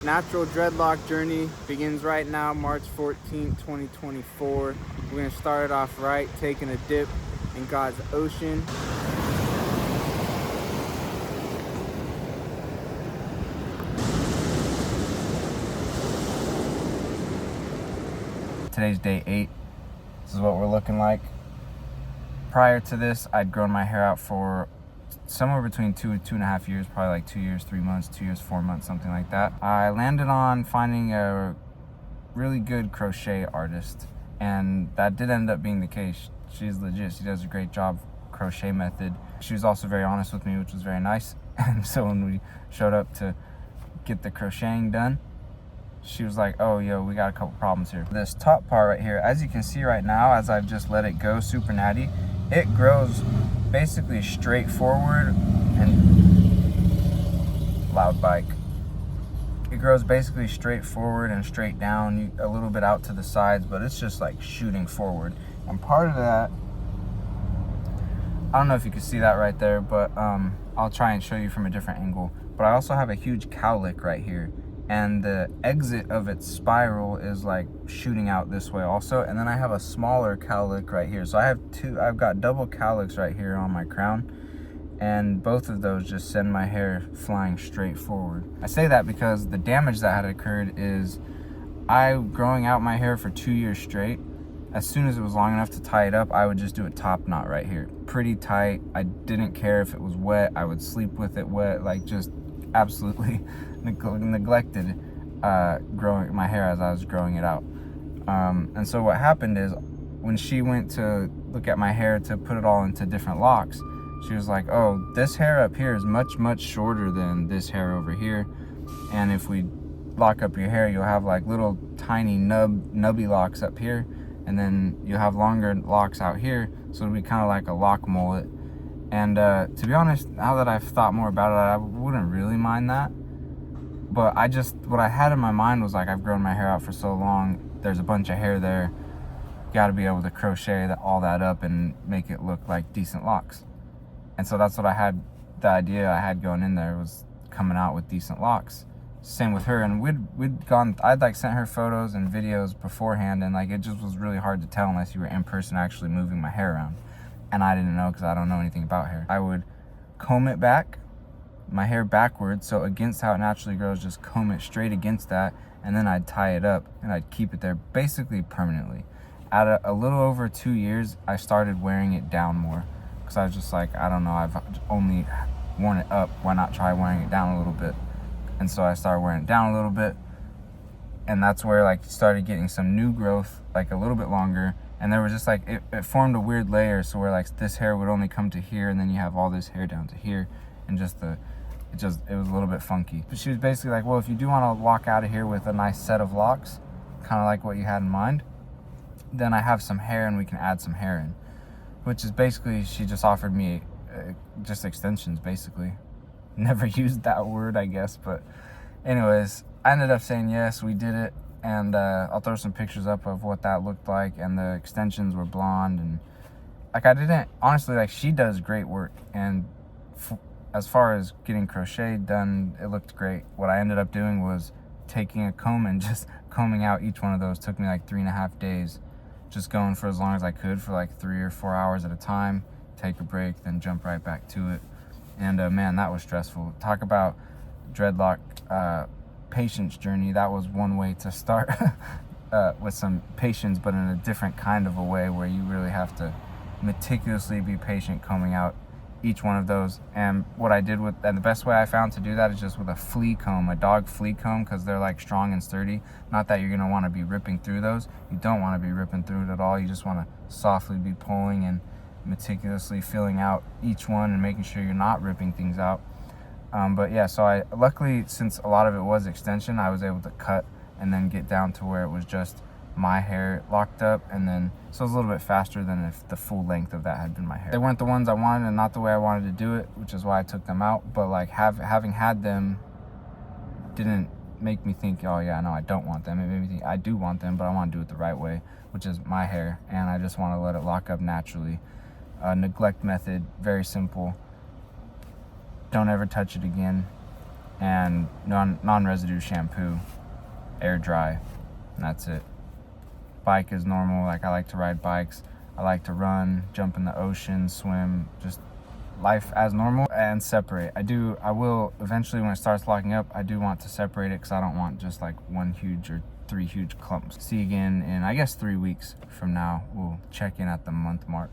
Natural dreadlock journey begins right now, March 14th, 2024. We're gonna start it off right, taking a dip in God's ocean. Today's day 8. This is what we're looking like. Prior to this, I'd grown my hair out for somewhere between 2.5 years, probably like 2 years, 3 months, 2 years, 4 months, something like that. I landed on finding a really good crochet artist, and that did end up being the case. She's legit. She does a great job crochet method. She was also very honest with me, which was very nice. And so when we showed up to get the crocheting done, she was like, oh, yo, we got a couple problems here. This top part right here, as you can see right now, as I've just let it go super natty, it grows basically straight forward and loud bike. It grows basically straight forward and straight down, a little bit out to the sides, but it's just like shooting forward. And part of that, I don't know if you can see that right there, but I'll try and show you from a different angle. But I also have a huge cowlick right here, and the exit of its spiral is like shooting out this way also. And then I have a smaller cowlick right here. So I've got double cowlicks right here on my crown, and both of those just send my hair flying straight forward. I say that because the damage that had occurred is growing out my hair for 2 years straight. As soon as it was long enough to tie it up, I would just do a top knot right here. Pretty tight. I didn't care if it was wet. I would sleep with it wet, like just absolutely neglected growing my hair as I was growing it out. And so what happened is, when she went to look at my hair to put it all into different locks, she was like, oh, this hair up here is much, much shorter than this hair over here. And if we lock up your hair, you'll have like little tiny nubby locks up here, and then you'll have longer locks out here. So it'll be kind of like a lock mullet. And to be honest, now that I've thought more about it, I wouldn't really mind that. But what I had in my mind was like, I've grown my hair out for so long, there's a bunch of hair there. Got to be able to crochet all that up and make it look like decent locks. And so that's what I had, the idea I had going in there was coming out with decent locks. Same with her, and I'd like sent her photos and videos beforehand, and like it just was really hard to tell unless you were in person actually moving my hair around. And I didn't know because I don't know anything about hair. I would comb it back, my hair backwards, so against how it naturally grows, just comb it straight against that, and then I'd tie it up and I'd keep it there basically permanently. At a little over 2 years, I started wearing it down more because I was just like, I don't know, I've only worn it up, why not try wearing it down a little bit? And so I started wearing it down a little bit, and that's where like started getting some new growth, like a little bit longer. And there was just like, it formed a weird layer, so where like this hair would only come to here, and then you have all this hair down to here, and it was a little bit funky. But she was basically like, well, if you do want to walk out of here with a nice set of locks, kind of like what you had in mind, then I have some hair and we can add some hair in. Which is basically, she just offered me just extensions, basically. Never used that word, I guess, but anyways, I ended up saying yes, we did it. And I'll throw some pictures up of what that looked like, and the extensions were blonde, and like honestly, like she does great work, and as far as getting crochet done, it looked great. What I ended up doing was taking a comb and just combing out each one of those. Took me like 3.5 days, just going for as long as I could for like 3 or 4 hours at a time, take a break, then jump right back to it. And man, that was stressful. Talk about dreadlock patience journey. That was one way to start with some patience, but in a different kind of a way, where you really have to meticulously be patient combing out each one of those. And what I did and the best way I found to do that is just with a flea comb, a dog flea comb, because they're like strong and sturdy. Not that you're going to want to be ripping through those. You don't want to be ripping through it at all. You just want to softly be pulling and meticulously filling out each one and making sure you're not ripping things out. But yeah, so luckily, since a lot of it was extension, I was able to cut and then get down to where it was just my hair locked up, and then so it was a little bit faster than if the full length of that had been my hair. They weren't the ones I wanted and not the way I wanted to do it, which is why I took them out. But like having had them didn't make me think, oh yeah, no, I don't want them. It made me think I do want them, but I want to do it the right way, which is my hair, and I just want to let it lock up naturally. Neglect method, very simple. Don't ever touch it again. and non-residue shampoo, air dry, and that's it. Bike is normal. Like, I like to ride bikes, I like to run, jump in the ocean, swim, just life as normal. And separate, I will eventually, when it starts locking up, I do want to separate it, because I don't want just like one huge or 3 huge clumps. See you again in, I guess, 3 weeks from now. We'll check in at the month mark.